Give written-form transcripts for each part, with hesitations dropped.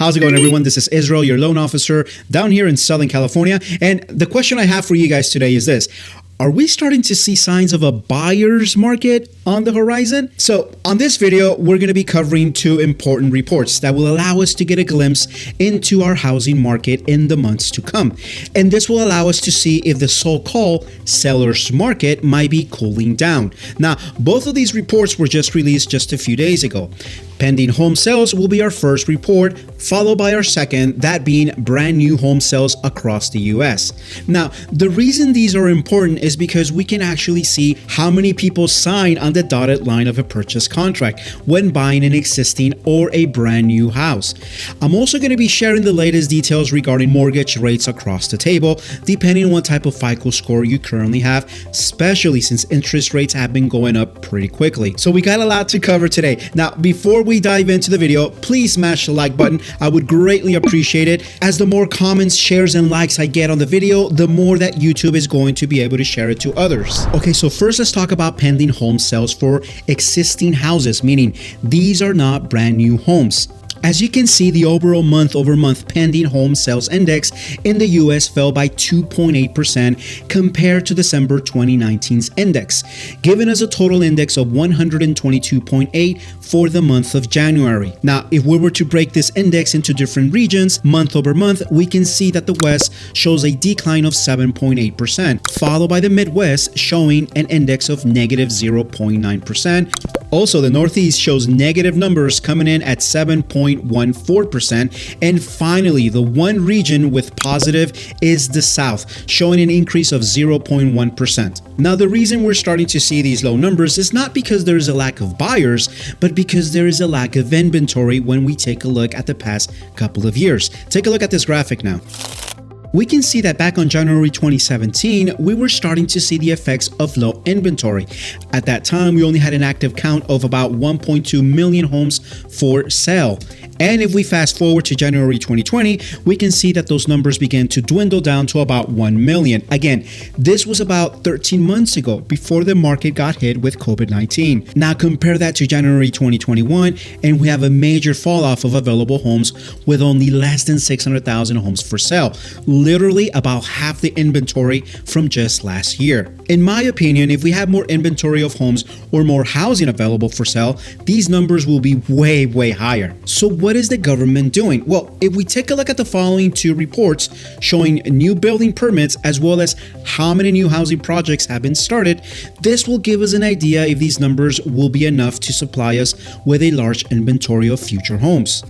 How's it going, everyone? This is Israel, your loan officer down here in Southern California. And the question I have for you guys today is this. Are we starting to see signs of a buyer's market on the horizon? So on this video, we're going to be covering two important reports that will allow us to get a glimpse into our housing market in the months to come. And this will allow us to see if the so-called seller's market might be cooling down. Now, both of these reports were just released just a few days ago. Pending home sales will be our first report, followed by our second, that being brand new home sales across the US. Now, the reason these are important is because we can actually see how many people sign on the dotted line of a purchase contract when buying an existing or a brand new house. I'm also going to be sharing the latest details regarding mortgage rates across the table, depending on what type of FICO score you currently have, especially since interest rates have been going up pretty quickly. So we got a lot to cover today. Now, before we dive into the video, please smash the like button. I would greatly appreciate it, as the more comments, shares, and likes I get on the video, the more that YouTube is going to be able to share it to others. Okay, so first let's talk about pending home sales for existing houses, meaning these are not brand new homes. As you can see, the overall month-over-month pending home sales index in the US fell by 2.8% compared to December 2019's index, giving us a total index of 122.8 for the month of January. Now, if we were to break this index into different regions, month-over-month, we can see that the West shows a decline of 7.8%, followed by the Midwest showing an index of negative 0.9%. Also, the Northeast shows negative numbers coming in at 7.14%. And finally, the one region with positive is the South, showing an increase of 0.1%. Now, the reason we're starting to see these low numbers is not because there is a lack of buyers, but because there is a lack of inventory when we take a look at the past couple of years. Take a look at this graphic now. We can see that back on January 2017, we were starting to see the effects of low inventory. At that time, we only had an active count of about 1.2 million homes for sale. And if we fast forward to January 2020, we can see that those numbers began to dwindle down to about 1 million. Again, this was about 13 months ago, before the market got hit with COVID-19. Now compare that to January 2021, and we have a major fall off of available homes with only less than 600,000 homes for sale. Literally about half the inventory from just last year. In my opinion, if we have more inventory of homes or more housing available for sale, these numbers will be way higher. So what is the government doing? Well, if we take a look at the following two reports showing new building permits as well as how many new housing projects have been started, this will give us an idea if these numbers will be enough to supply us with a large inventory of future homes.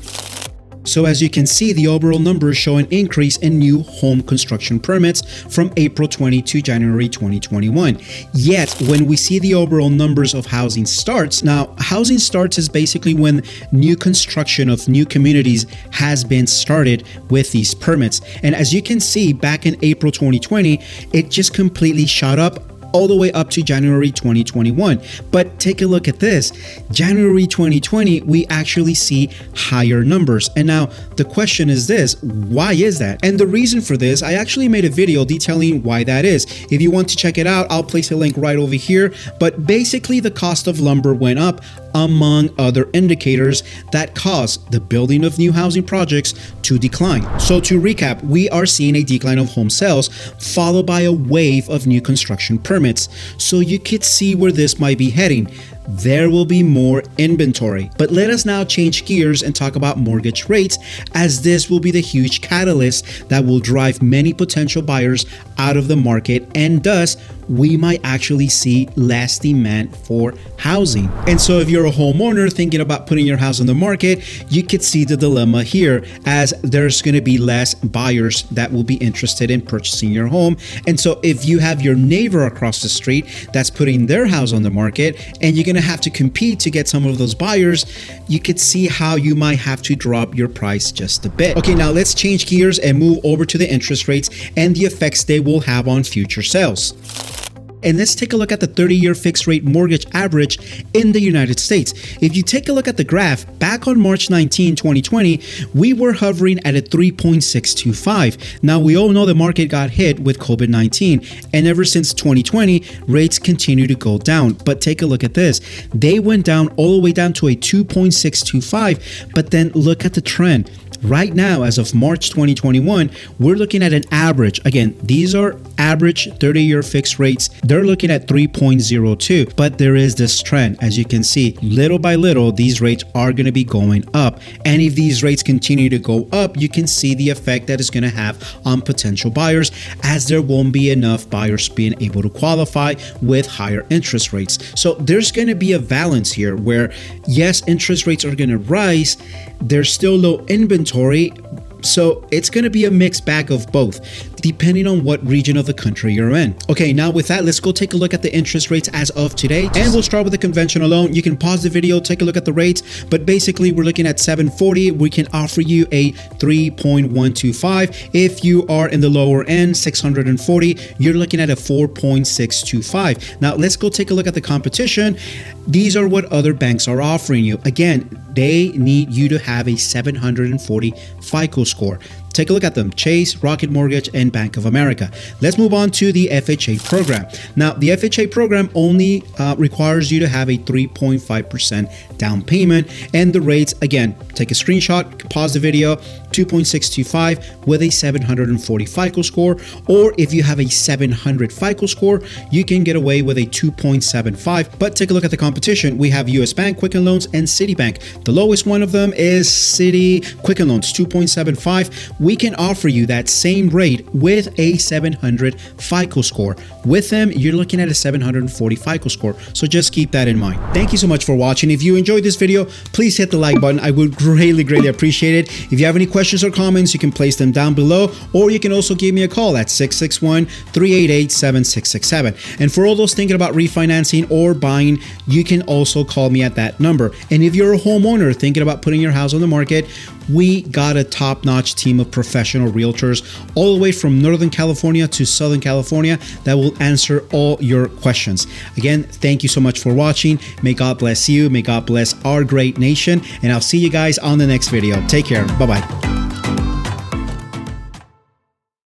So as you can see, the overall numbers show an increase in new home construction permits from April 20 to January 2021. Yet, when we see the overall numbers of housing starts, now housing starts is basically when new construction of new communities has been started with these permits. And as you can see, back in April 2020, it just completely shot up all the way up to January 2021. But take a look at this. January 2020, we actually see higher numbers. And now the question is this, why is that? And the reason for this, I actually made a video detailing why that is. If you want to check it out, I'll place a link right over here. But basically the cost of lumber went up, among other indicators that cause the building of new housing projects to decline. So to recap, we are seeing a decline of home sales followed by a wave of new construction permits. So you could see where this might be heading. There will be more inventory. But let us now change gears and talk about mortgage rates, as this will be the huge catalyst that will drive many potential buyers out of the market, and thus we might actually see less demand for housing. And so if you're a homeowner thinking about putting your house on the market, you could see the dilemma here, as there's going to be less buyers that will be interested in purchasing your home. And so if you have your neighbor across the street that's putting their house on the market, and you're going to have to compete to get some of those buyers, you could see how you might have to drop your price just a bit. Okay, now let's change gears and move over to the interest rates and the effects they will have on future sales. And let's take a look at the 30-year fixed rate mortgage average in the United States. If you take a look at the graph, back on March 19, 2020, we were hovering at a 3.625. Now, we all know the market got hit with COVID-19, and ever since 2020, rates continue to go down. But take a look at this. They went down all the way down to a 2.625, but then look at the trend. Right now, as of March 2021, we're looking at an average. Again, these are average 30-year fixed rates. They're looking at 3.02, but there is this trend. As you can see, little by little, these rates are going to be going up. And if these rates continue to go up, you can see the effect that it's going to have on potential buyers, as there won't be enough buyers being able to qualify with higher interest rates. So there's going to be a balance here where, yes, interest rates are going to rise. There's still low inventory. So it's going to be a mixed bag of both, depending on what region of the country you're in. Okay, now with that, let's go take a look at the interest rates as of today. And we'll start with the conventional loan. You can pause the video, take a look at the rates, but basically we're looking at 740. We can offer you a 3.125. If you are in the lower end, 640, you're looking at a 4.625. Now let's go take a look at the competition. These are what other banks are offering you. Again, they need you to have a 740 FICO score. Take a look at them: Chase, Rocket Mortgage, and Bank of America. Let's move on to the FHA program. Now, the FHA program only requires you to have a 3.5% down payment, and the rates, again, take a screenshot, pause the video, 2.625 with a 740 FICO score, or if you have a 700 FICO score, you can get away with a 2.75. But take a look at the competition. We have US Bank, Quicken Loans, and Citibank. The lowest one of them is Citi Quicken Loans, 2.75. We can offer you that same rate with a 700 FICO score. With them, you're looking at a 740 FICO score. So just keep that in mind. Thank you so much for watching. If you enjoyed this video, please hit the like button. I would greatly appreciate it. If you have any questions or comments, you can place them down below, or you can also give me a call at 661-388-7667. And for all those thinking about refinancing or buying, you can also call me at that number. And if you're a homeowner thinking about putting your house on the market, we got a top-notch team of professional realtors all the way from Northern California to Southern California that will answer all your questions. Again, thank you so much for watching. May God bless you. May God bless our great nation. And I'll see you guys on the next video. Take care. Bye-bye.